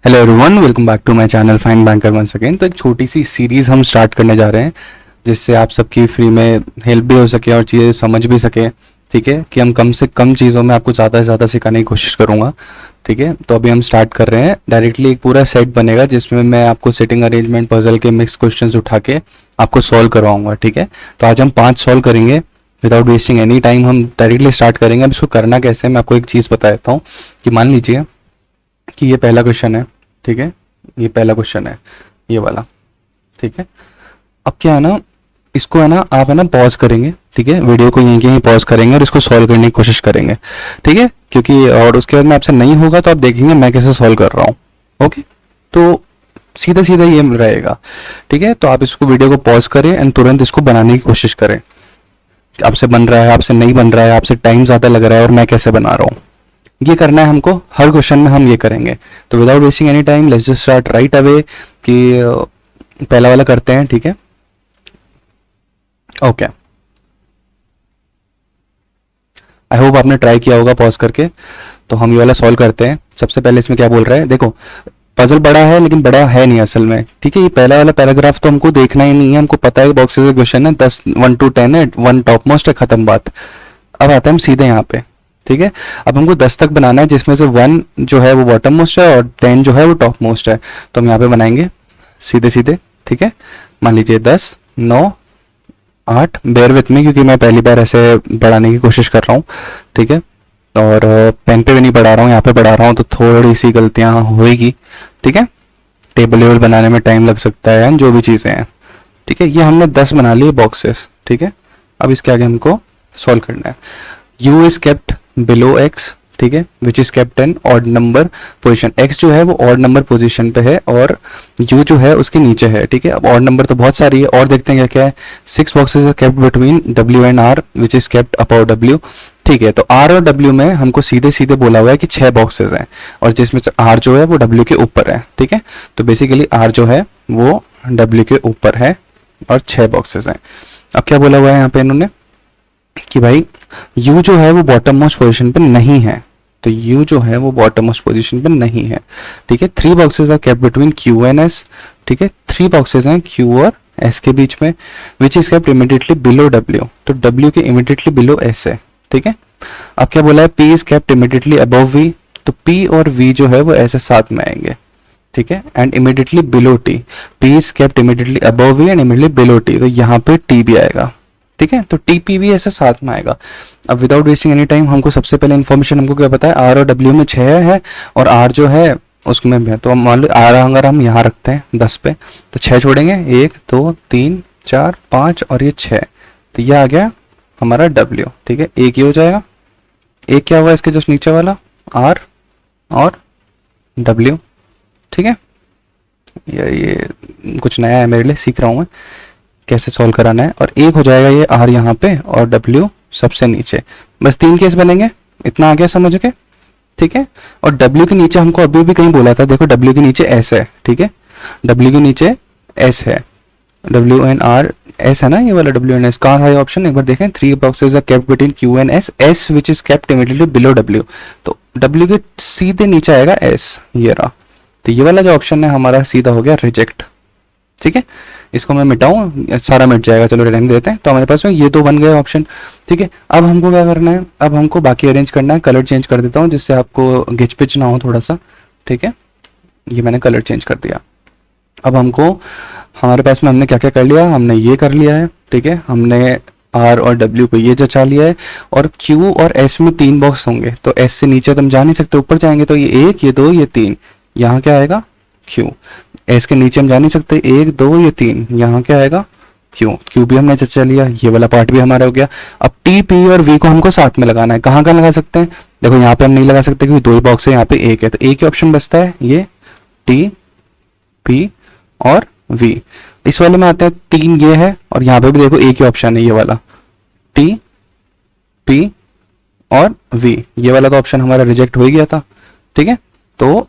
Hello everyone, welcome back to my channel Fine Banker once again. तो एक छोटी सी series हम स्टार्ट करने जा रहे हैं जिससे आप सबकी फ्री में हेल्प भी हो सके और चीज़ें समझ भी सके। ठीक है कि हम कम से कम चीज़ों में आपको ज़्यादा से ज़्यादा सिखाने की कोशिश करूँगा। ठीक है, तो अभी हम स्टार्ट कर रहे हैं। डायरेक्टली एक पूरा सेट बनेगा जिसमें मैं आपको सेटिंग अरेंजमेंट पजल के मिक्स क्वेश्चंस उठा के आपको सॉल्व करवाऊँगा। ठीक है, तो आज हम 5 सॉल्व करेंगे विदाउट वेस्टिंग एनी टाइम। हम डायरेक्टली स्टार्ट करेंगे। अब इसको करना कैसे है मैं आपको एक चीज़ बता देता हूँ कि मान लीजिए कि ये पहला क्वेश्चन है। ठीक है, ये पहला क्वेश्चन है, ये वाला। ठीक है, अब क्या है ना, इसको है ना आप है ना पॉज करेंगे। ठीक है, वीडियो को यहीं कहीं पॉज करेंगे और इसको सॉल्व करने की कोशिश करेंगे। ठीक है, क्योंकि और उसके बाद में आपसे नहीं होगा तो आप देखेंगे मैं कैसे सॉल्व कर रहा हूँ। ओके, तो सीधा सीधा ये रहेगा। ठीक है, तो आप इसको वीडियो को पॉज करें एंड तुरंत इसको बनाने की कोशिश करें। आपसे बन रहा है, आपसे नहीं बन रहा है, आपसे टाइम ज़्यादा लग रहा है और मैं कैसे बना रहा हूँ, ये करना है हमको। हर क्वेश्चन में हम ये करेंगे। तो without wasting any time let's just start right away कि पहला वाला करते हैं। ठीक है, ओके, आई होप आपने ट्राई किया होगा पॉज करके। तो हम ये वाला सॉल्व करते हैं। सबसे पहले इसमें क्या बोल रहा है, देखो पजल बड़ा है लेकिन बड़ा है नहीं असल में। ठीक है, ये पहला वाला पैराग्राफ तो हमको देखना ही नहीं है, हमको पता है बॉक्सेस का क्वेश्चन है, 10 1 to 10 है, 1 टॉप मोस्ट है, खत्म बात। अब आते हैं हम सीधे यहाँ पे। ठीक है, अब हमको 10 तक बनाना है जिसमें से 1 जो है वो बॉटम मोस्ट है और 10 जो है वो टॉप मोस्ट है। तो हम यहाँ पे बनाएंगे सीधे सीधे। ठीक है, मान लीजिए 10 9 8, बेयर विथ में क्योंकि मैं पहली बार ऐसे बढ़ाने की कोशिश कर रहा हूँ। ठीक है, और पेन पे भी नहीं पढ़ा रहा हूँ, यहाँ पे पढ़ा रहा हूँ तो थोड़ी सी गलतियाँ होएगी। ठीक है, टेबल लेवल बनाने में टाइम लग सकता है, जो भी चीज़ें हैं। ठीक है, ये हमने 10 बना लिए बॉक्सेस। ठीक है, अब इसके आगे हमको सॉल्व करना है। u is kept below x। ठीक है, विच is kept in odd number position. x जो है वो ऑड नंबर पोजीशन पे है और u जो है उसके नीचे है। ठीक है, अब ऑड नंबर तो बहुत सारी है और देखते हैं क्या क्या है। 6 boxes are kept between w and r which is kept above w। ठीक है, तो r और w में हमको सीधे सीधे बोला हुआ है कि 6 बॉक्सेस हैं और जिसमें से r जो है वो w के ऊपर है। ठीक है, तो बेसिकली r जो है वो w के ऊपर है और 6 बॉक्सेस हैं। अब क्या बोला हुआ है यहाँ पे इन्होंने कि भाई u जो है वो बॉटम मोस्ट पोजीशन पे नहीं है। तो u जो है वो बॉटम मोस्ट पोजीशन पे नहीं है। ठीक है, 3 boxes are kept between q and s। ठीक है, 3 बॉक्सेस हैं q और s के बीच में, विच is kept immediately below w। तो w के इमीडिएटली बिलो s है। ठीक है, अब क्या बोला है, p is kept immediately above v। तो p और v जो है वो ऐसे साथ में आएंगे। ठीक है, and immediately below t। p is kept immediately above v and immediately below t। तो यहाँ पे t भी आएगा। ठीक है, तो टीपी भी ऐसे साथ में आएगा। अब विदाउट वेस्टिंग एनी टाइम हमको सबसे पहले इन्फॉर्मेशन हमको क्या पता है, आर और डब्ल्यू में 6 है और आर जो है उसमें भी है। तो मान लो आर अगर हम यहाँ रखते हैं 10 पे तो 6 छोड़ेंगे, 1 2 3 4 5 और ये 6। तो ये आ गया हमारा डब्ल्यू। ठीक है, एक ये हो जाएगा, एक क्या हुआ इसके जस्ट नीचे वाला आर और डब्ल्यू। ठीक है, ये कुछ नया है मेरे लिए, सीख रहा हूँ मैं कैसे सॉल्व कराना है। और एक हो जाएगा ये आर यहाँ पे और डब्ल्यू सबसे नीचे। बस 3 केस बनेंगे, इतना आ गया समझ के। ठीक है, और डब्ल्यू के नीचे हमको अभी भी कहीं बोला था, देखो डब्ल्यू के नीचे एस है। ठीक है, डब्ल्यू के नीचे एस है, डब्ल्यू एन आर एस है ना, ये वाला डब्ल्यू एन एस कहाँ है ऑप्शन, एक बार देखें। 3 boxes are kept between Q and S, S which is kept immediately below W. तो डब्ल्यू के सीधे नीचे आएगा एस, ये रहा। तो ये वाला जो ऑप्शन है हमारा सीधा हो गया रिजेक्ट। ठीक है, इसको मैं मिटाऊं, सारा मिट जाएगा। चलो रहने देते हैं। तो हमारे पास में ये 2 बन गए ऑप्शन। ठीक है, अब हमको क्या करना है, अब हमको बाकी अरेंज करना है। कलर चेंज कर देता हूँ जिससे आपको गिच पिच ना हो थोड़ा सा। ठीक है, ये मैंने कलर चेंज कर दिया। अब हमको हमारे पास में हमने क्या क्या कर लिया, हमने ये कर लिया है। ठीक है, हमने आर और डब्ल्यू को ये जचा लिया है और क्यू और एस में 3 बॉक्स होंगे। तो एस से नीचे तुम जा नहीं सकते, ऊपर जाएंगे तो ये 1 ये 2 ये 3, यहाँ क्या आएगा क्यू। एस के नीचे हम जा नहीं सकते, 1 2 ये 3, यहाँ क्या आएगा क्यू। क्यू भी हमने चर्चा लिया, ये वाला पार्ट भी हमारा हो गया। अब टी पी और वी को हमको साथ में लगाना है। कहाँ कहाँ लगा सकते हैं, देखो यहाँ पे हम नहीं लगा सकते क्योंकि 2 बॉक्स है, यहाँ पे 1 है। तो एक ही ऑप्शन बचता है, ये टी पी और वी। इस वाले में आते हैं 3 ये है और यहाँ पे भी देखो एक ही ऑप्शन है, ये वाला टी पी और वी। ये वाला तो ऑप्शन हमारा रिजेक्ट हो ही गया था। ठीक है, तो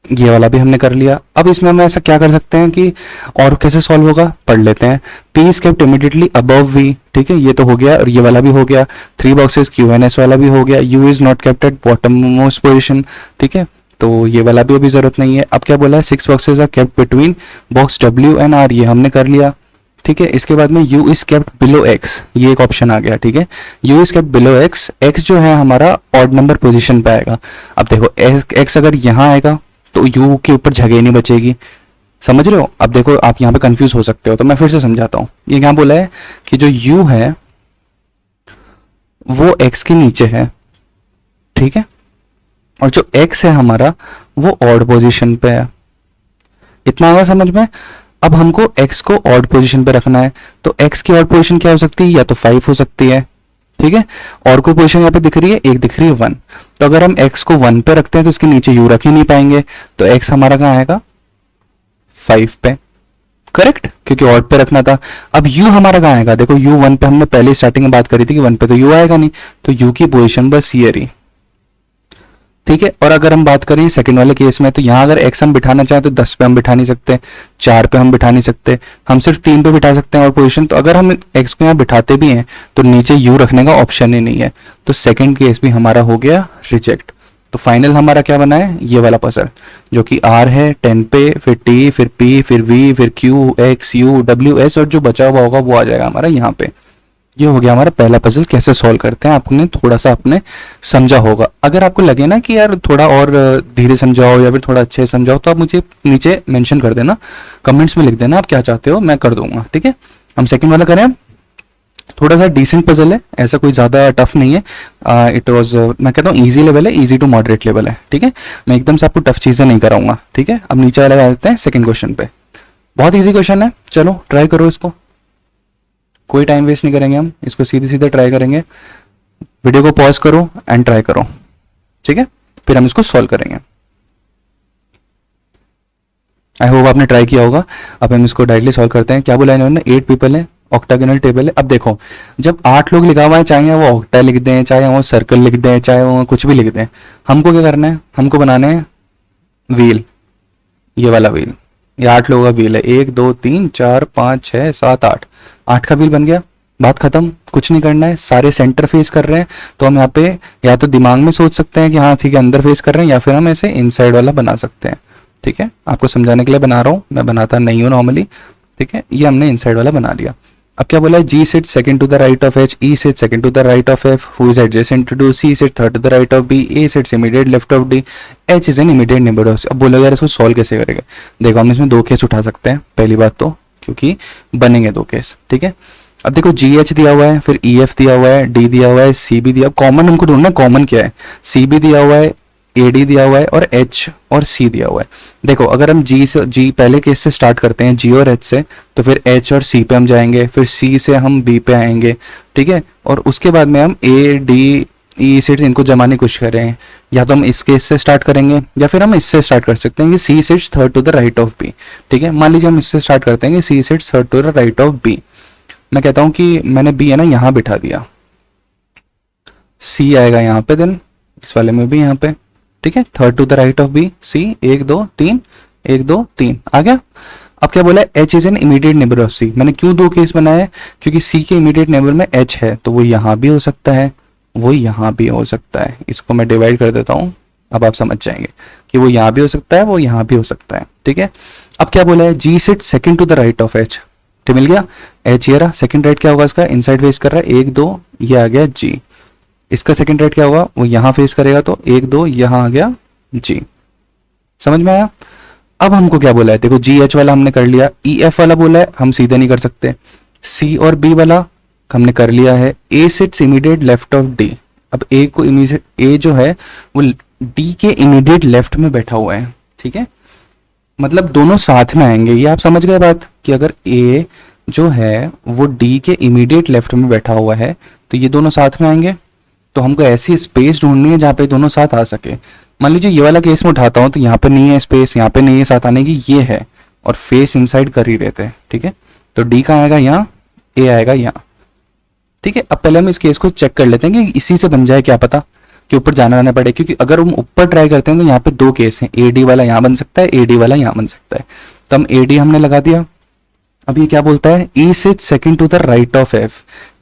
ये वाला भी हमने कर लिया। अब इसमें हम ऐसा क्या कर सकते हैं कि और कैसे सॉल्व होगा पढ़ लेते हैं। P is kept immediately above V। ठीक है, ये तो हो गया और ये वाला भी हो गया। 3 बॉक्सेस Q एंड S वाला भी हो गया। U is not kept at bottom most position. ठीक है, तो ये वाला भी अभी जरूरत नहीं है। अब क्या बोला है, 6 boxes are kept between box W and R, ये हमने कर लिया। ठीक है, इसके बाद में U is kept below X, ये एक ऑप्शन आ गया। ठीक है, U is kept below X, X जो है हमारा ऑड नंबर पोजीशन पे आएगा। अब देखो X अगर यहाँ आएगा तो U के ऊपर जगह नहीं बचेगी, समझ रहे हो। अब देखो आप यहाँ पे कंफ्यूज हो सकते हो, तो मैं फिर से समझाता हूँ। ये क्या बोला है कि जो U है वो X के नीचे है, ठीक है, और जो X है हमारा वो ऑड पोजीशन पे है। इतना आया समझ में। अब हमको X को ऑड पोजीशन पे रखना है, तो X की ऑड पोजीशन क्या हो सकती है, या तो 5 हो सकती है। ठीक है, और कोई पोजीशन यहाँ पे दिख रही है, एक दिख रही है 1। तो अगर हम X को 1 पे रखते हैं तो इसके नीचे U रख ही नहीं पाएंगे, तो X हमारा कहाँ आएगा, 5 पे, करेक्ट, क्योंकि ऑड पे रखना था। अब U हमारा कहाँ आएगा, देखो U 1 पे हमने पहले स्टार्टिंग में बात करी थी कि 1 पे तो U आएगा नहीं, तो U की पोजीशन बस ये रही। ठीक है, और अगर हम बात करें सेकंड वाले केस में, तो यहाँ अगर X हम बिठाना चाहें तो 10 पे हम बिठा नहीं सकते, 4 पे हम बिठा नहीं सकते, हम सिर्फ 3 पे बिठा सकते हैं और पोजीशन। तो अगर हम X को यहाँ बिठाते भी हैं तो नीचे U रखने का ऑप्शन ही नहीं है, तो सेकंड केस भी हमारा हो गया रिजेक्ट। तो फाइनल हमारा क्या बना है, ये वाला पजल जो कि R है 10 पे, फिर T, फिर P, फिर V, फिर Q, X, U, W, S, और जो बचा हुआ होगा वो आ जाएगा हमारा यहाँ पे। ये हो गया हमारा पहला पजल। कैसे सॉल्व करते हैं आपने थोड़ा सा आपने समझा होगा। अगर आपको लगे ना कि यार थोड़ा और धीरे समझाओ या फिर थोड़ा अच्छे से समझाओ, तो आप मुझे नीचे मेंशन कर देना, कमेंट्स में लिख देना आप क्या चाहते हो, मैं कर दूंगा। ठीक है, हम सेकंड वाला करें। थोड़ा सा डिसेंट पजल है, ऐसा कोई ज़्यादा टफ नहीं है। इट वाज मैं कहता हूँ ईजी लेवल है, ईजी टू मॉडरेट लेवल है। ठीक है, मैं एकदम से आपको टफ चीज़ें नहीं कराऊंगा। ठीक है, अब नीचे वाला आ जाते हैं सेकंड क्वेश्चन पे। बहुत ईजी क्वेश्चन है, चलो ट्राई करो इसको, कोई टाइम वेस्ट नहीं करेंगे, हम इसको सीधे सीधे ट्राई करेंगे। वीडियो को पॉज करो एंड ट्राई करो, ठीक है, फिर हम इसको सॉल्व करेंगे। आई होप आपने ट्राई किया होगा। अब हम इसको डायरेक्टली सॉल्व करते हैं। क्या बोला इन्होंने, 8 पीपल है, ऑक्टागोनल टेबल है। अब देखो जब 8 लोग लिखा हुआ है, चाहे वो ऑक्टा लिख दें, चाहे वो सर्कल लिख दें, चाहे वो कुछ भी लिख दें, हमको क्या करना है, हमको बनाना है व्हील, ये वाला व्हील। ये 8 लोगों का व्हील है, 1 2 3 4 5 6 7 8, 8 का व्हील बन गया, बात खत्म। कुछ नहीं करना है, सारे सेंटर फेस कर रहे हैं, तो हम यहाँ पे या तो दिमाग में सोच सकते हैं कि हाँ ठीक है अंदर फेस कर रहे हैं, या फिर हम ऐसे इनसाइड वाला बना सकते हैं। ठीक है, आपको समझाने के लिए बना रहा हूँ, मैं बनाता नहीं हूँ नॉर्मली। ठीक है, ये हमने इनसाइड वाला बना लिया। अब क्या बोला है, G sits second to the right of H, E sits second to the right of F, who is adjacent to C sits third to the right of B, A sits immediate left of D, H is an immediate neighbor of C। अब बोलोगे यार इसको solve कैसे करेंगे, देखो हम इसमें 2 case उठा सकते हैं। पहली बात तो क्योंकि बनेंगे 2 केस। ठीक है, अब देखो GH दिया हुआ है, फिर EF दिया हुआ है, D दिया हुआ है, C भी दिया, कॉमन हमको ढूंढना है, कॉमन क्या है, C भी दिया हुआ है, AD दिया हुआ है, और H और C दिया हुआ है। देखो अगर हम G पहले केस से स्टार्ट करते हैं, G और H से, तो फिर H और C पे हम जाएंगे, फिर C से हम B पे आएंगे। ठीक है, और उसके बाद में हम A D E सेट्स इनको जमाने की कोशिश करें, या तो हम इस केस से स्टार्ट करेंगे या फिर हम इससे स्टार्ट कर सकते हैं कि C sits third to the right of B। ठीक है, मान लीजिए हम इससे स्टार्ट करते हैं कि C sits third to the right of B। मैं कहता हूँ कि मैंने B है ना यहाँ बिठा दिया, C आएगा यहाँ पे, देन इस वाले में भी यहाँ पे। ठीक है, third to the right of B, C, 1 2 3 1 2 3 आ गया। अब क्या बोला है, H is an immediate neighbour of C। मैंने क्यों 2 केस बनाया है, क्योंकि C के इमीडिएट नेबर में H है, तो वो यहाँ भी हो सकता है, वो यहाँ भी हो सकता है। इसको मैं डिवाइड कर देता हूँ, अब आप समझ जाएंगे कि वो यहाँ भी हो सकता है, वो यहाँ भी हो सकता है। ठीक है, अब क्या बोला है, G sit second to the right of H। ठीक मिल गया, H ये रहा, सेकंड राइट क्या होगा इसका, इनसाइड फेस कर रहा है, 1 2 ये आ गया G। इसका सेकंड राइट क्या होगा, वो यहाँ फेस करेगा, तो 1 2 यहाँ आ गया G। समझ में आया। अब हमको क्या बोला है, देखो GH वाला हमने कर लिया, EF वाला बोला है हम सीधे नहीं कर सकते, C और B वाला हमने कर लिया है। A seats immediate left of D। अब A को इमीडिएट, A जो है वो D के इमीडिएट लेफ्ट में बैठा हुआ है। ठीक है, मतलब दोनों साथ में आएंगे, ये आप समझ गए बात, कि अगर A जो है वो D के इमीडिएट लेफ्ट में बैठा हुआ है तो ये दोनों साथ में आएंगे। तो हमको ऐसी स्पेस ढूंढनी है जहाँ पे दोनों साथ आ सके। मान लीजिए ये वाला केस में उठाता हूँ, तो यहाँ पे नहीं है स्पेस, यहाँ पे नहीं है साथ आने की, ये है, और फेस इनसाइड कर ही रहते हैं। ठीक है, तो D का आएगा यहाँ, A आएगा यहाँ। ठीक है, अब पहले हम इस केस को चेक कर लेते हैं कि इसी से बन जाए, क्या पता कि ऊपर जाना रहना पड़े, क्योंकि अगर हम ऊपर ट्राई करते हैं तो यहाँ पे 2 केस हैं, AD वाला यहाँ बन सकता है, AD वाला यहाँ बन सकता है। तो हम AD हमने लगा दिया। अब ये क्या बोलता है, E sit second to the right of F।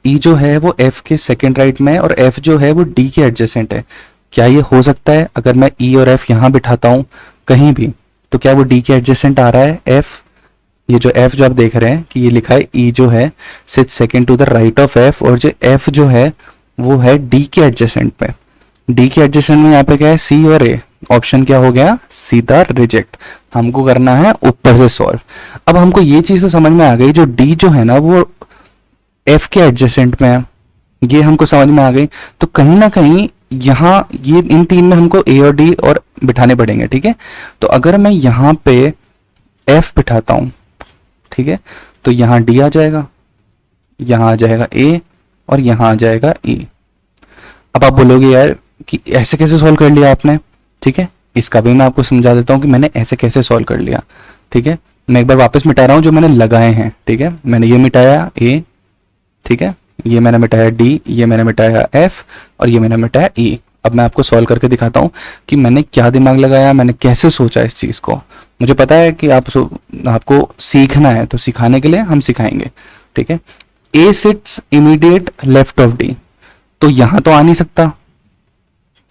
E जो है वो F के सेकंड राइट में है, और F जो है वो D के एडजेसेंट है। क्या ये हो सकता है? अगर मैं ई और एफ यहाँ बिठाता हूँ कहीं भी, तो क्या वो डी के एडजेसेंट आ रहा है एफ? ये जो एफ जो आप देख रहे हैं कि ये लिखा है ई जो है sit second to the right of F, और जो एफ जो है वो है डी के एडजेसेंट पे। डी के एडजेसेंट में यहाँ पे क्या है? सी और ए। ऑप्शन क्या हो गया? सीधा रिजेक्ट। हमको करना है ऊपर से सॉल्व। अब हमको ये चीज तो समझ में आ गई, जो डी जो है ना वो एफ के एडजेसेंट में है, ये हमको समझ में आ गई। तो कहीं ना कहीं यहाँ ये इन तीन में हमको ए और डी और बिठाने पड़ेंगे, ठीक है। तो अगर मैं यहाँ पे एफ बिठाता हूं, ठीक है, तो यहाँ डी आ जाएगा, यहाँ आ जाएगा ए, और यहाँ आ जाएगा ई। अब आप बोलोगे यार कि ऐसे कैसे सॉल्व कर लिया आपने, ठीक है। इसका भी मैं आपको समझा देता हूँ कि मैंने ऐसे कैसे सॉल्व कर लिया, ठीक है। मैं एक बार वापस मिटा रहा हूँ जो मैंने लगाए हैं, ठीक है। मैंने ये मिटाया ए, ठीक है, ये मैंने मिटाया डी, ये मैंने मिटाया एफ, और ये मैंने मिटाया ई। अब मैं आपको सॉल्व करके दिखाता हूँ कि मैंने क्या दिमाग लगाया, मैंने कैसे सोचा इस चीज को। मुझे पता है कि आपको सीखना है, तो सिखाने के लिए हम सिखाएंगे, ठीक है। A sits immediate left of D, तो यहां तो आ नहीं सकता,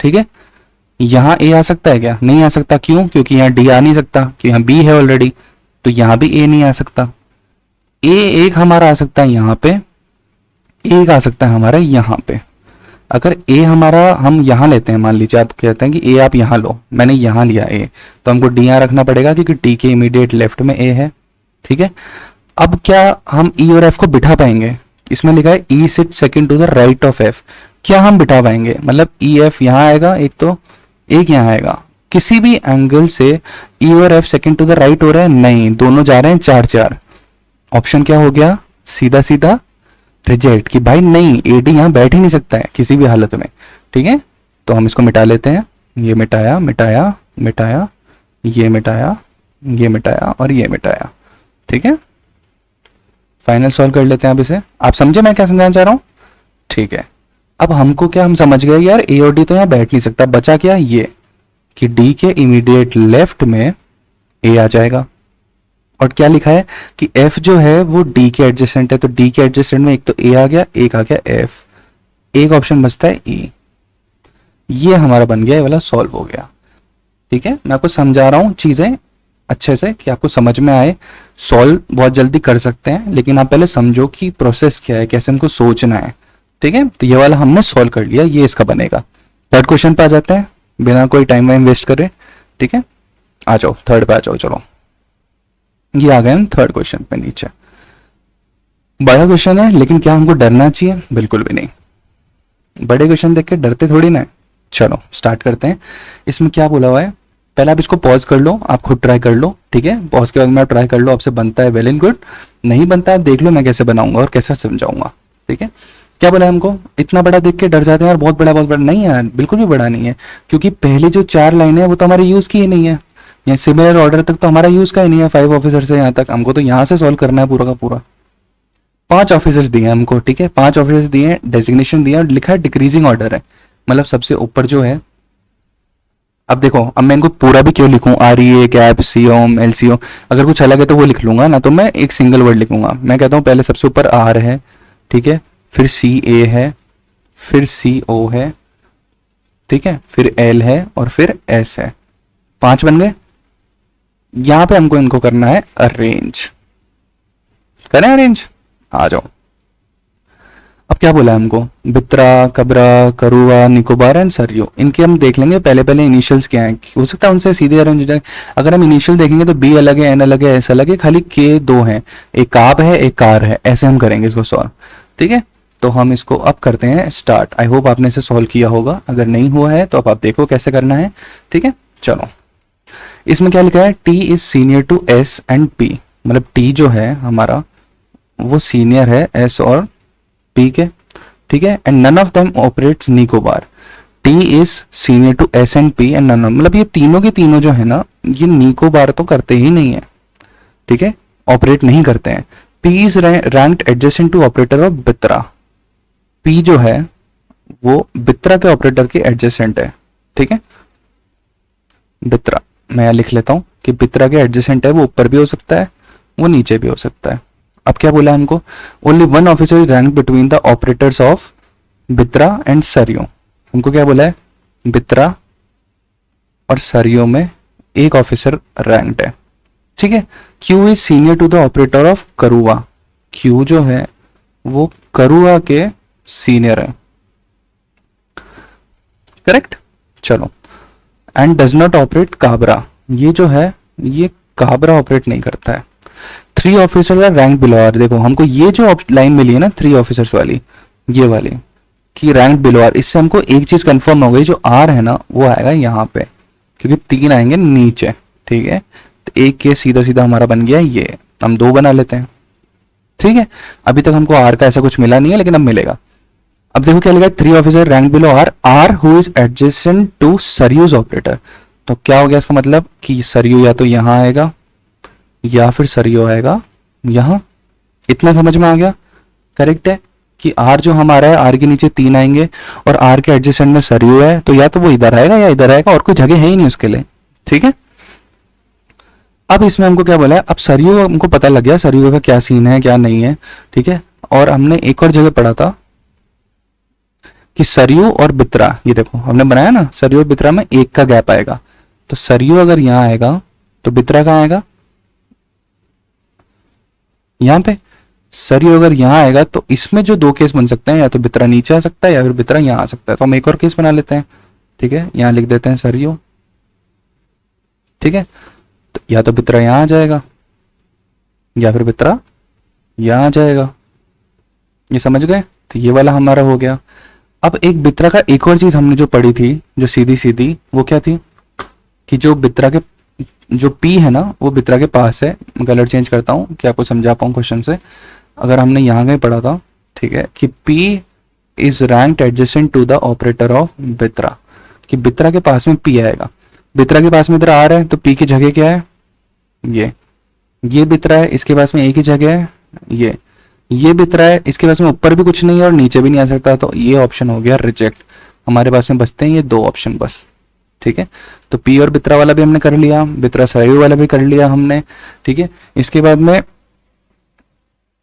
ठीक है। यहां ए आ सकता है क्या? नहीं आ सकता। क्यों? क्योंकि यहां डी आ नहीं सकता, क्योंकि यहां बी है ऑलरेडी, तो यहां भी ए नहीं आ सकता। ए एक हमारा आ सकता है यहाँ पे, एक आ सकता है हमारा यहाँ पे। अगर ए हमारा हम यहाँ लेते हैं, मान लीजिए आप कहते हैं कि ए आप यहाँ लो, मैंने यहाँ लिया ए, तो हमको डी यहाँ रखना पड़ेगा क्योंकि डी के इमीडिएट लेफ्ट में ए है, ठीक है। अब क्या हम ई और एफ को बिठा पाएंगे? इसमें लिखा है E sit second to the right of F, क्या हम बिठा पाएंगे? मतलब ई एफ यहाँ आएगा एक, तो एक यहाँ आएगा, किसी भी एंगल से ई और F second to the right हो रहे हैं? नहीं, दोनों जा रहे हैं 4-4। ऑप्शन क्या हो गया? सीधा सीधा रिजेक्ट, कि भाई नहीं, एडी यहाँ बैठ ही नहीं सकता है किसी भी हालत में, ठीक है। तो हम इसको मिटा लेते हैं, ये मिटाया मिटाया मिटाया, ये मिटाया, ये मिटाया, और ये मिटाया, ठीक है। फाइनल सॉल्व कर लेते हैं अब इसे। आप समझे मैं क्या समझाना चाह रहा हूं? ठीक है। अब हमको क्या, हम समझ गए यार ए और डी तो यहाँ बैठ नहीं सकता, बचा क्या ये कि डी के इमीडिएट लेफ्ट में ए आ जाएगा, और क्या लिखा है कि एफ जो है वो डी के एडजेसेंट है, तो डी के एडजेसेंट में एक तो ए आ गया, एक आ गया एफ, एक ऑप्शन बचता है ई। ये हमारा बन गया, ये वाला सॉल्व हो गया, ठीक है। मैं आपको समझा रहा हूं चीजें अच्छे से कि आपको समझ में आए। सॉल्व बहुत जल्दी कर सकते हैं, लेकिन आप पहले समझो कि प्रोसेस क्या है, कैसे हमको सोचना है, ठीक है। तो ये वाला हमने सॉल्व कर लिया, ये इसका बनेगा। थर्ड क्वेश्चन पे आ जाते हैं बिना कोई टाइम वाइम वेस्ट करे, ठीक है। आ जाओ थर्ड पे आ जाओ, चलो ये आ गए हम थर्ड क्वेश्चन पे नीचे। बड़ा क्वेश्चन है, लेकिन क्या हमको डरना चाहिए? बिल्कुल भी नहीं। बड़े क्वेश्चन देख के डरते थोड़ी ना है। चलो स्टार्ट करते हैं। इसमें क्या बोला हुआ है, पहले आप इसको पॉज कर लो, आप खुद ट्राई कर लो, ठीक है। पॉज के बाद में आप ट्राई कर लो, आपसे बनता है वेल एंड गुड, नहीं बनता है आप देख लो मैं कैसे बनाऊंगा और कैसे समझाऊंगा, ठीक है। क्या बोला है हमको? इतना बड़ा देख के डर जाते हैं यार, बहुत बड़ा बहुत बड़ा। नहीं यार, बिल्कुल भी बड़ा नहीं है, क्योंकि पहले जो 4 लाइनें है वो तो हमारे यूज की ही नहीं है, या सिमिलर ऑर्डर तक तो हमारा यूज का ही नहीं है। 5 ऑफिसर से यहाँ तक हमको तो यहाँ से सॉल्व करना है पूरा का पूरा। 5 ऑफिसर्स दिए हैं हमको, ठीक है। 5 ऑफिसर्स दिए हैं, डेजिग्नेशन दिया, और लिखा है डिक्रीजिंग ऑर्डर है, मतलब सबसे ऊपर जो है। अब देखो, अब मैं इनको पूरा भी क्यों लिखूं, R E A cap C Om L C ओ, अगर कुछ अलग है तो वो लिख लूंगा ना, तो मैं एक सिंगल वर्ड लिखूंगा। मैं कहता हूँ पहले सबसे ऊपर आर है, ठीक है, फिर सी ए है, फिर सी ओ है, ठीक है, फिर एल है, और फिर एस है। 5 बन गए। यहां पे हमको इनको करना है अरेंज, करें अरेंज, आ जाओ। अब क्या बोला है हमको? बित्रा, कबरा, करुआ, निकोबार एंड सरयू, इनके हम देख लेंगे पहले पहले इनिशियल्स क्या हैं, हो सकता है उनसे सीधे अरेंज हो जाए। अगर हम इनिशियल देखेंगे तो बी अलग है, एन अलग है, एस अलग है, खाली के 2 हैं, एक काब है एक कार है, ऐसे हम करेंगे इसको सॉल्व, ठीक है। तो हम इसको अब करते हैं स्टार्ट। आई होप आपने इसे सॉल्व किया होगा, अगर नहीं हुआ है तो अब आप देखो कैसे करना है, ठीक है। चलो, इसमें क्या लिखा है? T is senior to S and P, मतलब टी जो है हमारा वो सीनियर है एस और पी के, ठीक है। And none of them operates Nicobar. T is senior to S and P and none, मतलब ये तीनों के तीनों जो है ना, ये निकोबार तो करते ही नहीं है, ठीक है, ऑपरेट नहीं करते हैं। P is ranked adjacent to operator of Bitra. P जो है वो बित्रा के ऑपरेटर के एडजेसेंट है, ठीक है। बित्रा मैं लिख लेता हूं कि बित्रा के एडजेसेंट है, वो ऊपर भी हो सकता है, वो नीचे भी हो सकता है। अब क्या बोला हमको? Only 1 officer is rank between the operators of Bitra and Saryu. हमको क्या बोला है? बित्रा और सरियो में एक ऑफिसर रैंक्ड है, ठीक है। Q is senior to the operator of Karua, Q जो है वो करुआ के सीनियर है, करेक्ट। चलो, and does not operate Kabra, ये जो है ये काबरा ऑपरेट नहीं करता है। 3 officers are rank below R, देखो हमको ये जो लाइन मिली है ना 3 ऑफिसर्स वाली, ये वाली कि रैंक बिलो आर, इससे हमको एक चीज कंफर्म हो गई, जो आर है ना वो आएगा यहाँ पे, क्योंकि 3 आएंगे नीचे, ठीक है। तो एक केस सीधा सीधा हमारा बन गया ये, हम 2 बना लेते हैं, ठीक है। अभी तक हमको आर का ऐसा कुछ मिला नहीं है, लेकिन अब मिलेगा। अब देखो क्या लिखा है, 3 officer rank below R, R who is adjacent to सरयूज ऑपरेटर। तो क्या हो गया इसका मतलब कि सरयू या तो यहां आएगा या फिर सरयू आएगा यहां, इतना समझ में आ गया, करेक्ट है कि आर जो हमारा है, आर के नीचे 3 आएंगे और आर के एडजेसेंट में सरयू है, तो या तो वो इधर आएगा या इधर आएगा, और कोई जगह है ही नहीं उसके लिए, ठीक है। अब इसमें हमको क्या बोला है, अब सरयू हमको पता लग गया सरयू का क्या सीन है क्या नहीं है, ठीक है। और हमने एक और जगह पढ़ा था कि सरयू और बित्रा, ये देखो हमने बनाया ना, सरयू और बित्रा में 1 का गैप आएगा, तो सरयू अगर यहां आएगा तो बित्रा कहां आएगा, यहां पे। सरयू अगर यहां आएगा तो इसमें जो 2 केस बन सकते हैं, या तो बित्रा नीचे आ सकता है या फिर बित्रा यहां आ सकता है। तो हम एक और केस बना लेते हैं, ठीक है। यहां लिख देते हैं सरयू, ठीक है। तो या तो बित्रा यहां आ जाएगा या फिर बित्रा यहां आ जाएगा, ये समझ गए। तो ये वाला हमारा हो गया। अब एक बित्रा का एक और चीज हमने जो पढ़ी थी जो सीधी सीधी, वो क्या थी कि जो बित्रा के जो पी है ना वो बित्रा के पास है, कलर चेंज करता हूं कि आपको समझा पाऊं क्वेश्चन से। अगर हमने यहां कहीं पढ़ा था, ठीक है, कि P is ranked adjacent to the operator of Bitra, कि बित्रा के पास में पी आएगा। बित्रा के पास में इधर आ रहा है तो पी की जगह क्या है, ये बित्रा है, इसके पास में एक ही जगह है, ये बित्रा है, इसके पास में ऊपर भी कुछ नहीं है और नीचे भी नहीं आ सकता, तो ये ऑप्शन हो गया रिजेक्ट। हमारे पास में बचते हैं ये 2 ऑप्शन बस, ठीक है। तो पी और बित्रा वाला भी हमने कर लिया, बित्रा सरयू वाला भी कर लिया हमने, ठीक है। इसके बाद में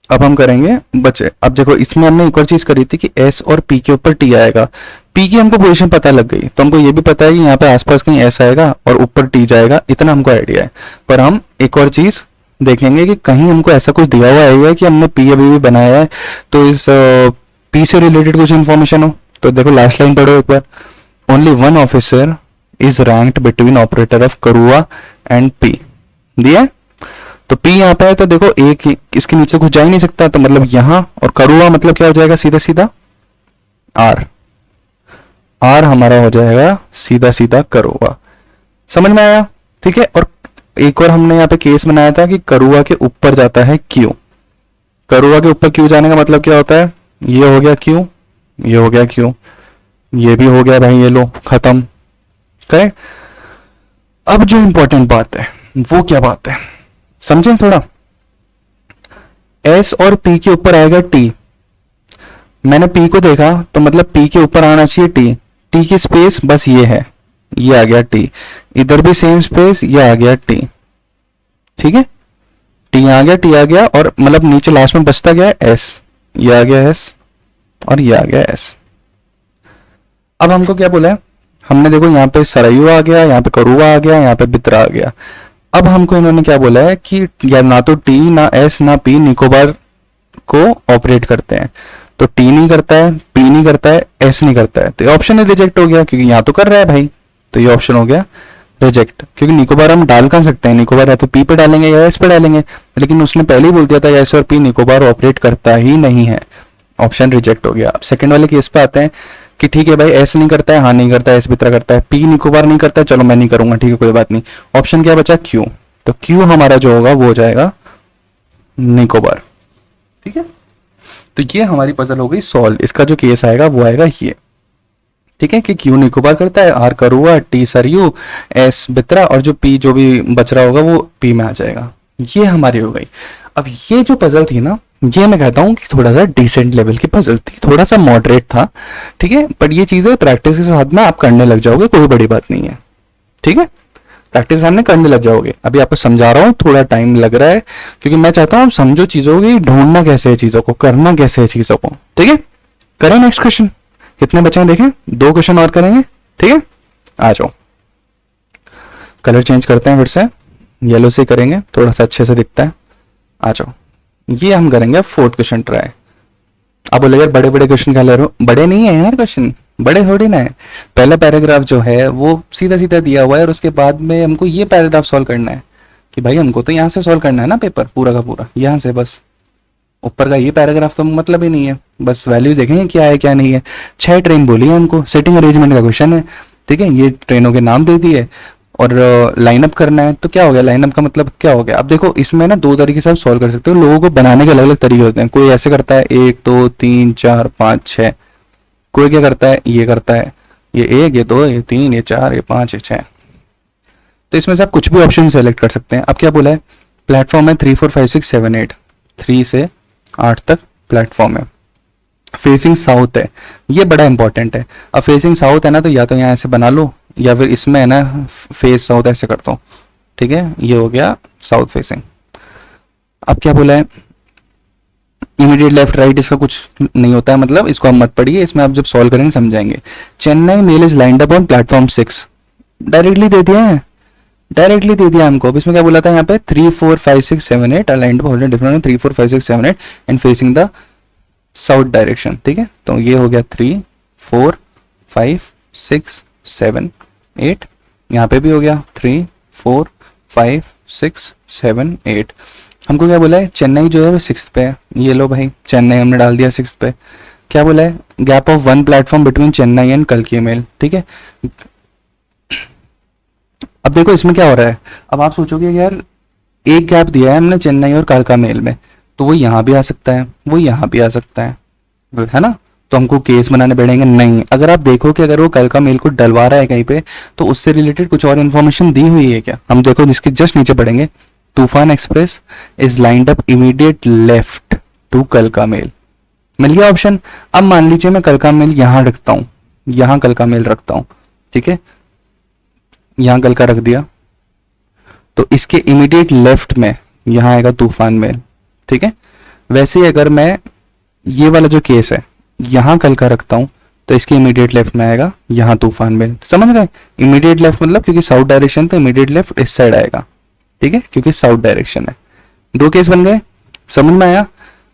अब हम करेंगे बचे, अब देखो इसमें हमने एक और चीज करी थी कि एस और पी के ऊपर टी आएगा। पी की हमको पोजीशन पता लग गई, तो हमको ये भी पता है कि यहाँ पे आसपास कहीं एस आएगा और ऊपर टी जाएगा, इतना हमको आइडिया है। पर हम एक और चीज देखेंगे कि कहीं हमको ऐसा कुछ दिया हुआ है कि हमने पी अभी भी बनाया है, तो इस पी से रिलेटेड कुछ इन्फॉर्मेशन हो। तो देखो लास्ट लाइन पढ़ो एक बार, only 1 officer is ranked between operator of करुआ एंड पी, दिया है। तो पी यहाँ पे है तो देखो एक इसके नीचे कुछ जा ही नहीं सकता, तो मतलब यहां, और करुआ मतलब क्या हो जाएगा, सीधा सीधा आर, आर हमारा हो जाएगा सीधा सीधा करुआ, समझ में आया, ठीक है। और एक और हमने यहाँ पे केस बनाया था कि करुआ के ऊपर जाता है क्यू, करुआ के ऊपर क्यू जाने का मतलब क्या होता है, ये हो गया क्यू, ये हो गया क्यू, ये भी हो गया भाई, ये लो खत्म, करेक्ट। अब जो इंपॉर्टेंट बात है वो क्या बात है, समझें थोड़ा। एस और पी के ऊपर आएगा टी, मैंने पी को देखा तो मतलब पी के ऊपर आना चाहिए टी, टी की स्पेस बस ये है, ये आ गया टी, इधर भी सेम स्पेस, ये आ गया टी, ठीक है। टी आ गया, टी आ गया, और मतलब नीचे लास्ट में बचता गया एस, ये आ गया एस और ये आ गया एस। अब हमको क्या बोला है, हमने देखो यहाँ पे सरयू आ गया, यहाँ पे करुआ आ गया, यहाँ पे बित्रा आ गया। अब हमको इन्होंने क्या बोला है कि या ना तो टी ना एस ना पी निकोबार को ऑपरेट करते हैं, तो टी नहीं करता है, पी नहीं करता है, एस नहीं करता है, तो ये ऑप्शन रिजेक्ट हो गया, क्योंकि यहाँ तो कर रहा है भाई, तो ये ऑप्शन हो गया रिजेक्ट। क्योंकि निकोबार हम डाल कर सकते हैं, निकोबार या तो पी पे डालेंगे या एस पे डालेंगे, लेकिन उसने पहले ही बोल दिया था एस और पी निकोबार ऑपरेट करता ही नहीं है, ऑप्शन रिजेक्ट हो गया। अब सेकंड वाले केस पे आते हैं कि ठीक है भाई एस नहीं करता है, हाँ नहीं करता है, एस बित्रा करता है, पी निकोबार नहीं करता है, चलो मैं नहीं करूंगा, ठीक है कोई बात नहीं। ऑप्शन क्या बचा, क्यू, तो क्यू हमारा जो होगा वो हो जाएगा निकोबार, ठीक है। तो ये हमारी पजल हो गई सॉल्व, इसका जो केस आएगा वो आएगा ये, ठीक है, कि क्यू निकोबार करता है, आर करुआ, टी सरयू, एस बित्रा, और जो पी जो भी बच रहा होगा वो पी में आ जाएगा। ये हमारी हो गई। अब ये जो पजल थी ना, ये मैं कहता हूँ कि थोड़ा सा डिसेंट लेवल की पजल थी, थोड़ा सा मॉडरेट था, ठीक है। बट ये चीजें प्रैक्टिस के साथ में आप करने लग जाओगे, कोई बड़ी बात नहीं है, ठीक है। प्रैक्टिस सामने करने लग जाओगे। अभी आपको समझा रहा हूँ, थोड़ा टाइम लग रहा है, क्योंकि मैं चाहता हूँ आप समझो चीजों की, ढूंढना कैसे है चीजों को, करना कैसे है चीजों को, ठीक है। करें नेक्स्ट क्वेश्चन, कितने बचे हैं देखें, 2 क्वेश्चन और करेंगे, ठीक है। आ जाओ, कलर चेंज करते हैं, फिर से येलो से करेंगे, थोड़ा सा अच्छे से दिखता है। आ जाओ, ये हम करेंगे फोर्थ क्वेश्चन ट्राई। अब बोले यार बड़े बड़े क्वेश्चन क्या ले रहे हो, बड़े नहीं है यार क्वेश्चन, बड़े थोड़ी ना है। पहला पैराग्राफ जो है वो सीधा सीधा दिया हुआ है और उसके बाद में हमको ये पैराग्राफ सॉल्व करना है कि भाई हमको तो यहाँ से सॉल्व करना है ना पेपर पूरा का पूरा, यहाँ से बस ऊपर का ये पैराग्राफ तो मतलब ही नहीं है, बस वैल्यूज देखेंगे क्या है क्या नहीं है। 6 ट्रेन बोली है हमको, सेटिंग अरेंजमेंट का क्वेश्चन है, ठीक है, ये ट्रेनों के नाम दे दिए और लाइनअप करना है। तो क्या हो गया, लाइनअप का मतलब क्या हो गया। अब देखो इसमें ना दो तरीके से आप सॉल्व कर सकते हो, लोगों को बनाने के अलग अलग तरीके होते हैं। कोई ऐसे करता है 1 2 3 4 5 6, कोई क्या करता है ये करता है, ये 1 ये 2 ये 3 ये 4 ये 5 ये 6। तो इसमें से आप कुछ भी ऑप्शन सेलेक्ट कर सकते हैं। अब क्या बोला है, प्लेटफॉर्म है 3 4 5 6 7 8, 3 से 8 तक प्लेटफॉर्म है, फेसिंग साउथ है, ये बड़ा इंपॉर्टेंट है। अब फेसिंग साउथ है ना, तो या तो यहाँ ऐसे बना लो या फिर इसमें है ना फेस साउथ ऐसे करता हूँ, ठीक है, ये हो गया साउथ फेसिंग। अब क्या बोला है, इमीडिएट लेफ्ट राइट, इसका कुछ नहीं होता है, मतलब इसको आप मत पढ़िए, इसमें आप जब सॉल्व करेंगे समझाएंगे। Chennai mail is lined up on platform 6, directly दे दिया है, डायरेक्टली दे दिया हमको। अब इसमें क्या बोला था यहाँ पे 3 4 5 6 7 8 aligned different 3 4 5 6 7 8 and facing the south direction, ठीक है। तो ये हो गया 3 4 5 6 7 8, यहाँ पे भी हो गया 3 4 5 6 7 8। हमको क्या बोला है, चेन्नई जो है वो 6th पे है, ये लो भाई चेन्नई हमने डाल दिया 6th पे। क्या बोला है, gap of 1 platform between Chennai and कल्की मेल, ठीक है। अब देखो इसमें क्या हो रहा है, अब आप सोचोगे यार एक गैप दिया है हमने चेन्नई और कालका मेल में, तो वो यहाँ भी आ सकता है, वो यहाँ भी आ सकता है ना। तो हमको केस बनाने पड़ेंगे, नहीं। अगर आप देखो कि अगर वो कालका मेल को डलवा रहा है कहीं पे, तो उससे रिलेटेड कुछ और इन्फॉर्मेशन दी हुई है क्या, हम देखो जिसके जस्ट नीचे पढ़ेंगे, Toofan express is lined up immediate left to कलका मेल, मिल गया ऑप्शन। अब मान लीजिए मैं कलका मेल यहाँ रखता हूँ, यहाँ कलका मेल रखता हूँ, ठीक है, यहाँ कलका रख दिया, तो इसके इमीडिएट लेफ्ट में यहाँ आएगा तूफान मेल, ठीक है। वैसे ही अगर मैं ये वाला जो केस है यहाँ कलका रखता हूँ, तो इसके इमीडिएट लेफ्ट में आएगा यहाँ तूफान मेल, समझ गए। इमीडिएट लेफ्ट मतलब क्योंकि साउथ डायरेक्शन, तो इमीडिएट लेफ्ट इस साइड आएगा, ठीक है, क्योंकि साउथ डायरेक्शन है। दो केस बन गए, समझ में आया।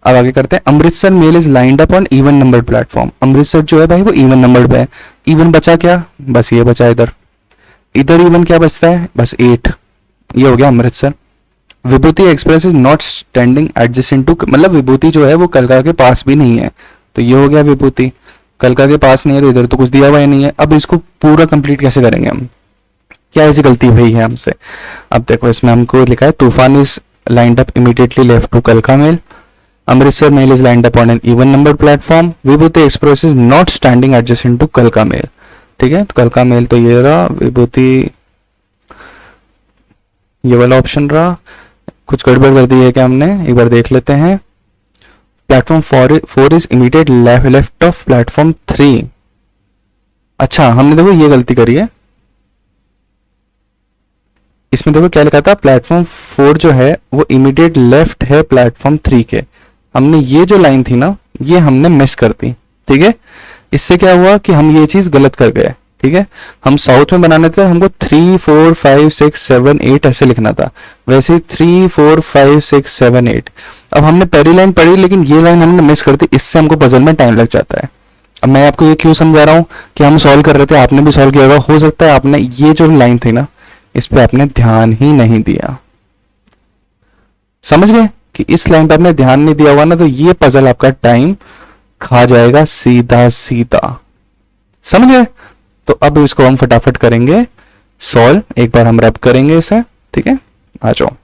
अब आगे करते हैं, Amritsar mail is lined up on even number platform, Amritsar जो है भाई वो इवन नंबर पे है। इवन बचा क्या, बस ये बचा इधर, इधर इवन क्या बचता है, बस 8, ये हो गया Amritsar. Vibhuti express is not standing adjacent to, मतलब विभूति जो है वो कलका के पास भी नहीं है, तो ये हो गया विभूति, कलका के पास नहीं है, तो इधर तो कुछ दिया हुआ ही नहीं है। अब इसको पूरा कंप्लीट कैसे करेंगे हम, क्या ऐसी गलती हुई है हमसे। अब देखो इसमें हमको लिखा है Toofan is lined up immediately left to कलका mail, Amritsar mail is lined up on an even number platform, Vibhuti express is not standing adjacent to कलका मेल, ठीक है। तो कलका मेल तो ये रहा, विभूति ये वाला ऑप्शन रहा। कुछ गड़बड़ कर दी है क्या हमने, एक बार देख लेते हैं। Platform 4 is immediate left of platform 3, अच्छा हमने देखो ये गलती करी है, इसमें देखो क्या लिखा था, प्लेटफॉर्म 4 जो है वो इमीडिएट लेफ्ट है प्लेटफॉर्म 3 के, हमने ये जो लाइन थी ना ये हमने मिस कर दी, ठीक है। इससे क्या हुआ कि हम ये चीज गलत कर गए, ठीक है। हम साउथ में बनाने थे, हमको 3 4 5 6 7 8 ऐसे लिखना था, वैसे 3 4 5 6 7 8। अब हमने पहली लाइन पढ़ी लेकिन ये लाइन हमने मिस कर दी, इससे हमको पजल में टाइम लग जाता है। अब मैं आपको ये क्यों समझा रहा हूँ कि हम सॉल्व कर रहे थे, आपने भी सॉल्व किया होगा, हो सकता है आपने ये जो लाइन थी ना इस पे आपने ध्यान ही नहीं दिया, समझ गए कि इस लाइन पे आपने ध्यान नहीं दिया हुआ ना, तो ये पजल आपका टाइम खा जाएगा सीधा सीधा, समझ गए। तो अब इसको हम फटाफट करेंगे सॉल्व, एक बार हम रब करेंगे इसे, ठीक है। आ जाओ,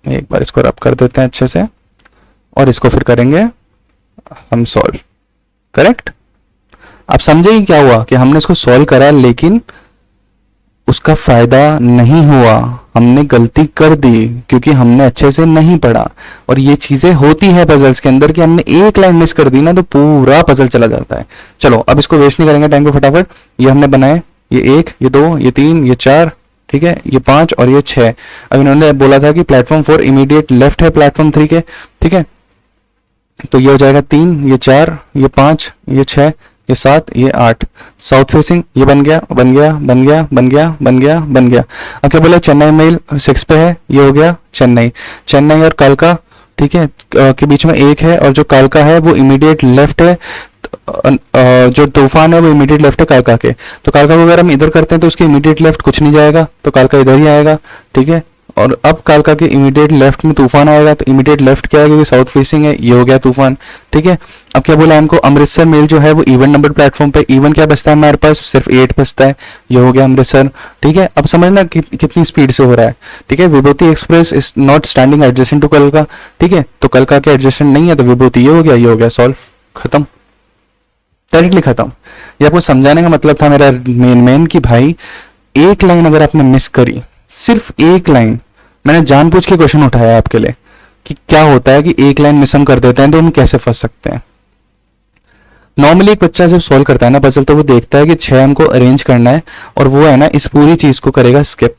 एक बार इसको रब कर देते हैं अच्छे से और इसको फिर करेंगे हम सॉल्व, करेक्ट। आप समझे क्या हुआ कि हमने इसको सॉल्व करा लेकिन उसका फायदा नहीं हुआ, हमने गलती कर दी क्योंकि हमने अच्छे से नहीं पढ़ा। और ये चीजें होती है पजल्स के अंदर कि हमने एक लाइन मिस कर दी ना तो पूरा पजल चला जाता है। चलो अब इसको वेस्ट नहीं करेंगे टाइम को, फटाफट ये हमने बनाए, ये 1 ये 2 ये 3 ये 4, ठीक है, ये 5 और ये 6। अब इन्होंने बोला था कि प्लेटफॉर्म 4 इमीडिएट लेफ्ट है प्लेटफॉर्म 3 के, ठीक है। तो ये हो जाएगा 3, ये 4, ये 5, ये 6, ये 7, ये 8। साउथ फेसिंग ये बन गया बन गया बन गया बन गया बन गया बन गया। अब क्या बोला, चेन्नई मेल 6 पे है, ये हो गया चेन्नई। चेन्नई और कालका, ठीक है, के बीच में एक है, और जो कालका है वो इमीडिएट लेफ्ट है, जो तूफान है वो इमीडिएट लेफ्ट है कालका के। तो कालका को अगर हम इधर करते हैं तो उसके इमीडिएट लेफ्ट कुछ नहीं जाएगा, तो कालका इधर ही आएगा, ठीक है। और अब कालका के इमीडिएट लेफ्ट में तूफान आएगा, तो इमीडिएट लेफ्ट क्या है, क्योंकि साउथ फेसिंग है, ये हो गया तूफान, ठीक है। अब क्या बोला हमको, अमृतसर मेल जो है वो इवन नंबर प्लेटफॉर्म पे, इवन क्या बचता है हमारे पास, सिर्फ 8 बचता है, ये हो गया अमृतसर, ठीक है। अब समझना कितनी स्पीड से हो रहा है, ठीक है। Vibhuti express is not standing adjacent to कलका, ठीक है, तो कलका के एडजेसेंट नहीं है, तो विभूति ये हो गया, ये हो गया, सॉल्व, खत्म, डायरेक्टली खत्म। ये आपको समझाने का मतलब था मेरा मेन कि भाई एक लाइन अगर आपने मिस करी, सिर्फ एक लाइन, मैंने जानबूझ के क्वेश्चन उठाया आपके लिए कि क्या होता है कि एक लाइन मिस हम कर देते हैं तो हम कैसे फंस सकते हैं। नॉर्मली एक बच्चा जब सॉल्व करता है ना पजल, तो वो देखता है कि 6 हमको अरेंज करना है, और वो है ना इस पूरी चीज को करेगा स्किप,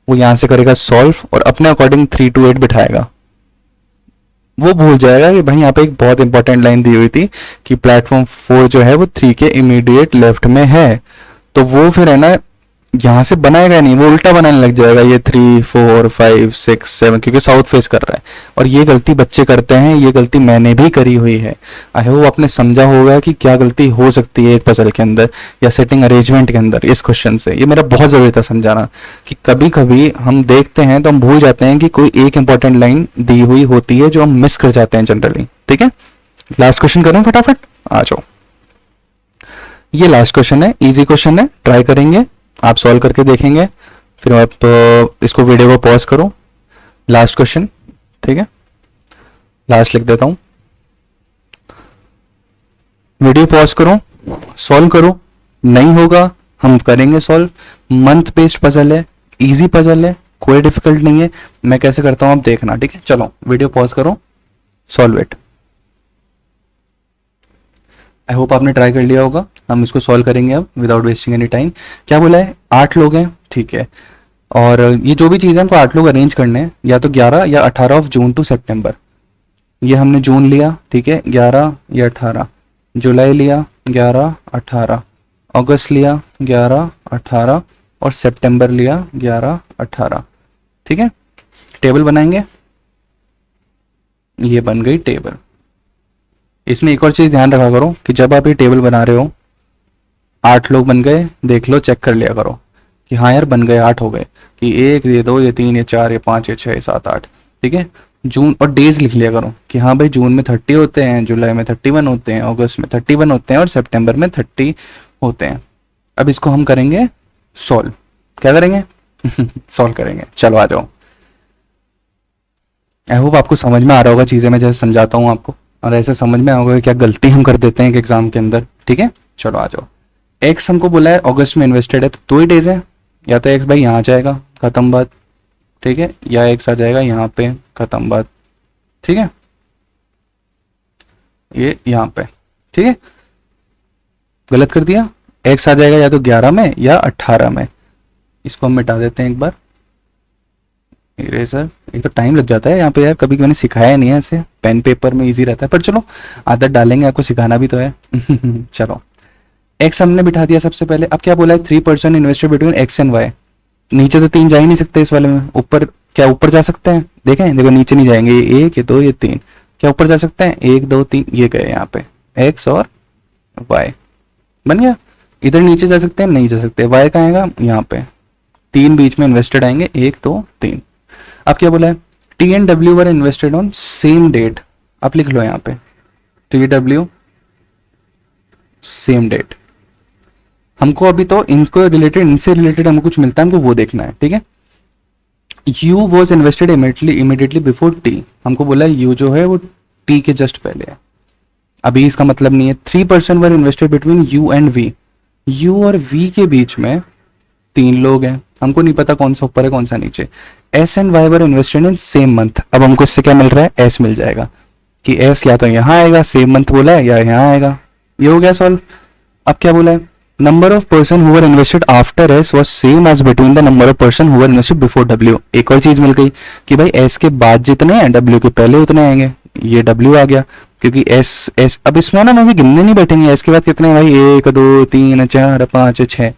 वो यहां से करेगा सॉल्व और अपने अकॉर्डिंग 3 to 8 बिठाएगा। वो भूल जाएगा कि भाई यहाँ पे एक बहुत इंपॉर्टेंट लाइन दी हुई थी कि प्लेटफॉर्म 4 जो है वो 3 के इमीडिएट लेफ्ट में है, तो वो फिर है ना यहाँ से बनाएगा नहीं, वो उल्टा बनाने लग जाएगा, ये 3, 4, 5, 6, 7, क्योंकि साउथ फेस कर रहा है। और ये गलती बच्चे करते हैं, ये गलती मैंने भी करी हुई है। आई होप आपने समझा होगा कि क्या गलती हो सकती है एक पजल के अंदर या सेटिंग अरेंजमेंट के अंदर इस क्वेश्चन से। ये मेरा बहुत जरूरी था समझाना कि कभी कभी हम देखते हैं तो हम भूल जाते हैं कि कोई एक इंपॉर्टेंट लाइन दी हुई होती है जो हम मिस कर जाते हैं जनरली, ठीक है। लास्ट क्वेश्चन करूं फटाफट, आ जाओ। ये लास्ट क्वेश्चन है, इजी क्वेश्चन है, ट्राई करेंगे, आप सॉल्व करके देखेंगे, फिर आप इसको वीडियो को पॉज करो। लास्ट क्वेश्चन, ठीक है, लास्ट लिख देता हूं, वीडियो पॉज करो, सॉल्व करो, नहीं होगा हम करेंगे सॉल्व। मंथ बेस्ड पजल है, इजी पजल है, कोई डिफिकल्ट नहीं है। मैं कैसे करता हूं आप देखना, ठीक है। चलो वीडियो पॉज करो, सॉल्व इट। आई होप आपने ट्राई कर लिया होगा। हम इसको सॉल्व करेंगे अब विदाउट वेस्टिंग एनी टाइम। क्या बोला है, 8 लोग हैं, ठीक है, और ये जो भी चीज़ है हमको 8 लोग अरेंज करने हैं, या तो 11 या 18 ऑफ जून टू सितंबर। ये हमने जून लिया, ठीक है, 11 या 18, जुलाई लिया 11, 18, अगस्त लिया 11, 18 और सितंबर लिया 11, 18, ठीक है। टेबल बनाएंगे, ये बन गई टेबल। इसमें एक और चीज ध्यान रखा करो कि जब आप ये टेबल बना रहे हो, 8 लोग बन गए, देख लो, चेक कर लिया करो कि हाँ यार बन गए, 8 हो गए, कि 1, ये 2, ये 3, ये 4, ये 5, ये 6, ये 7, 8, ठीक है। जून और डेज लिख लिया करो कि हाँ भाई जून में 30 होते हैं, जुलाई में 31 होते हैं, अगस्त में 31 होते हैं और सितंबर में 30 होते हैं। अब इसको हम करेंगे सॉल्व। क्या करेंगे सॉल्व करेंगे। चलो आ जाओ। आई होप आपको समझ में आ रहा होगा चीजें मैं जैसे समझाता हूँ आपको, और ऐसे समझ में आएगा क्या गलती हम कर देते हैं एक एग्जाम के अंदर, ठीक है। चलो आ जाओ। एक्स हमको बोला है अगस्त में इन्वेस्टेड है, तो 2 ही डेज है, या तो एक्स भाई यहाँ आ जाएगा, खत्म बात, ठीक है, या एक्स आ जाएगा यहाँ पे, खत्म बात, ठीक है, ये यहाँ पे, ठीक है। गलत कर दिया, एक्स आ जाएगा या तो 11 में या 18 में। इसको हम मिटा देते हैं एक बार, इरेजर। एक तो टाइम लग जाता है यहाँ पे यार, कभी मैंने सिखाया नहीं है ऐसे, पेन पेपर में इजी रहता है, पर चलो आदत डालेंगे, आपको सिखाना भी तो है चलो एक्स हमने बिठा दिया सबसे पहले। अब क्या बोला है, 3% invested between X and Y. नीचे तो 3 जा ही नहीं सकते इस वाले में, ऊपर क्या ऊपर जा सकते हैं, देखें देखो नीचे नहीं जाएंगे, ये 1, ये 2, ये 3, क्या ऊपर जा सकते हैं, 1, 2, 3, ये गए यहाँ पे एक्स और वाई, बन गया। इधर नीचे जा सकते हैं, नहीं जा सकते, वाई कहाँ आएगा, यहाँ पे 3 बीच में इन्वेस्टेड आएंगे, 1, 2, 3। अब क्या बोला है, T and W were invested on same date. आप लिख लो यहाँ पे टी डब्ल्यू सेम डेट। हमको अभी तो इनको रिलेटेड, इनसे रिलेटेड हमको कुछ मिलता है, हमको वो देखना है, ठीक है। You was invested immediately before T. हमको बोला यू जो है वो टी के जस्ट पहले है, अभी इसका मतलब नहीं है। 3% were invested between U and V. U और वी के बीच में 3 लोग हैं, हमको नहीं पता कौन सा ऊपर है कौन सा नीचे। S and why were invested in same month. अब हमको इससे क्या मिल रहा है, एस मिल जाएगा कि एस या तो यहाँ आएगा, सेम मंथ बोला है, या यहाँ आएगा। ये हो गया सॉल्व। अब क्या बोला है, number of person who were invested after S was same as between the number of person who were invested before W. एक और चीज मिल गई कि भाई एस के बाद जितने हैं डब्ल्यू के पहले उतने आएंगे, ये W आ गया, क्योंकि S अब इसमें ना मुझे गिनने नहीं बैठेंगे, S के बाद कितने हैं भाई, 1 2 3 4 5 6,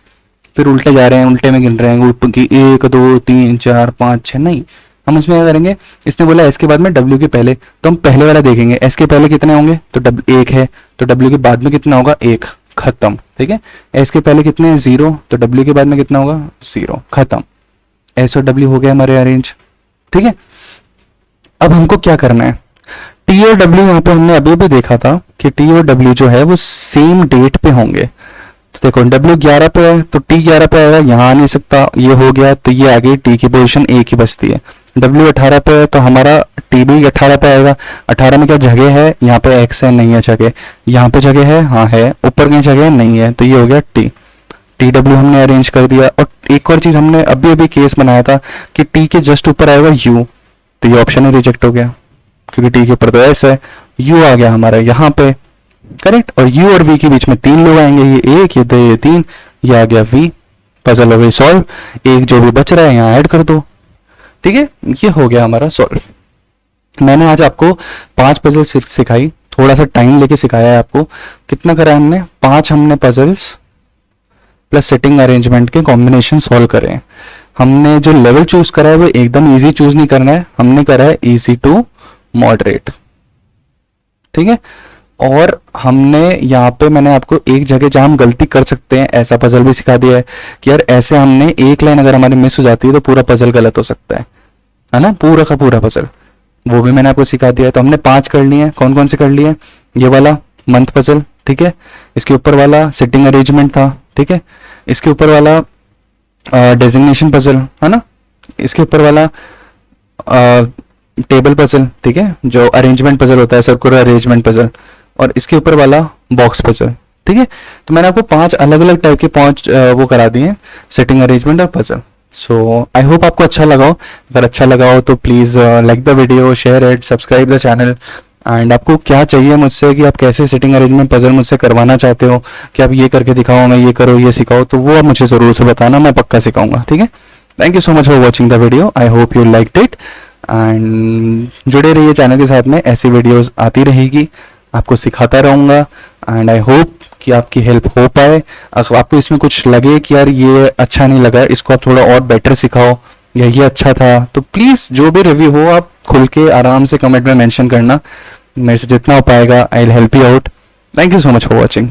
फिर उल्टे जा रहे हैं, उल्टे में गिन रहे हैं कि 1 2 3 4 5 6, नहीं, हम इसमें क्या करेंगे, इसने बोला S के बाद में W के पहले, तो हम पहले वाला देखेंगे, S के पहले कितने होंगे, तो एक है, तो W के बाद में कितना होगा, 1, खत्म, ठीक है। S के पहले कितने हैं, 0, तो W के बाद में कितना होगा, 0, खत्म, S और W हो गया हमारे अरेंज, ठीक है। अब हमको क्या करना है, T और W यहाँ पे हमने अभी भी देखा था कि T और W जो है वो सेम डेट पे होंगे, तो देखो W 11 पे है तो T 11 पे आएगा, यहाँ आ नहीं सकता, ये हो गया, तो ये आ गई T की पोजीशन 1 ही बचती है। W 18 पे है तो हमारा T भी 18 पे आएगा, 18 में क्या जगह है, यहाँ पे X है, नहीं है जगह, यहाँ पे जगह है, हाँ है, ऊपर कहीं जगह नहीं है, तो ये हो गया T, TW हमने अरेंज कर दिया। और एक और चीज हमने अभी अभी केस बनाया था कि T के जस्ट ऊपर आएगा U, तो ये ऑप्शन ही रिजेक्ट हो गया, क्योंकि T के ऊपर तो S है, U आ गया हमारा यहाँ पे, करेक्ट, और U और V के बीच में 3 लोग आएंगे, ये 1, ये 2, ये 3, ये आ गया V, पजल हो गई सॉल्व, एक जो भी बच रहा है यहाँ ऐड कर दो, ठीक है, ये हो गया हमारा सॉल्व। मैंने आज आपको 5 पजल सिखाई, थोड़ा सा टाइम लेके सिखाया है आपको, कितना करा है हमने, 5 हमने पजल्स प्लस सेटिंग अरेंजमेंट के कॉम्बिनेशन सॉल्व करे हैं। हमने जो लेवल चूज करा है वो एकदम इजी चूज नहीं करना है, हमने करा है इजी टू मॉडरेट, ठीक है। और हमने यहाँ पे मैंने आपको एक जगह जहां हम गलती कर सकते हैं ऐसा पजल भी सिखा दिया है कि यार ऐसे हमने एक लाइन अगर हमारी मिस हो जाती है तो पूरा पजल गलत हो सकता है ना, पूरा का पूरा पजल, वो भी मैंने आपको सिखा दिया है। तो हमने 5 कर लिए हैं, कौन कौन से कर लिए हैं, ये वाला मंथ पजल, ठीक है, इसके ऊपर वाला सेटिंग अरेंजमेंट था, ठीक है, इसके ऊपर वाला डेजिग्नेशन पजल है ना, इसके ऊपर वाला टेबल पजल, ठीक है, जो अरेंजमेंट पजल होता है, सर्कुलर अरेंजमेंट पजल, और इसके ऊपर वाला बॉक्स पजल, ठीक है। तो मैंने आपको 5 अलग अलग टाइप के 5 वो करा दिए, सेटिंग अरेंजमेंट और पजल। सो आई होप आपको अच्छा लगा हो, अगर अच्छा लगा हो तो please like the video, share it, subscribe the channel. And आपको क्या चाहिए मुझसे, कि आप कैसे सेटिंग अरेंजमेंट पजल मुझसे करवाना चाहते हो, कि आप ये करके दिखाओ, मैं ये करो, ये सिखाओ, तो वो आप मुझे ज़रूर से बताना, मैं पक्का सिखाऊंगा, ठीक है। Thank you so much for watching the video, I hope you liked it, and जुड़े रहिए चैनल के साथ में, ऐसी वीडियोस आती रहेगी, आपको सिखाता रहूँगा। एंड आई होप कि आपकी हेल्प हो पाए। अगर आपको इसमें कुछ लगे कि यार ये अच्छा नहीं लगा, इसको आप थोड़ा और बेटर सिखाओ, या ये अच्छा था, तो प्लीज़ जो भी रिव्यू हो आप खुल के आराम से कमेंट में मेंशन करना, मेरे से जितना हो पाएगा I will help you out. Thank you so much for watching.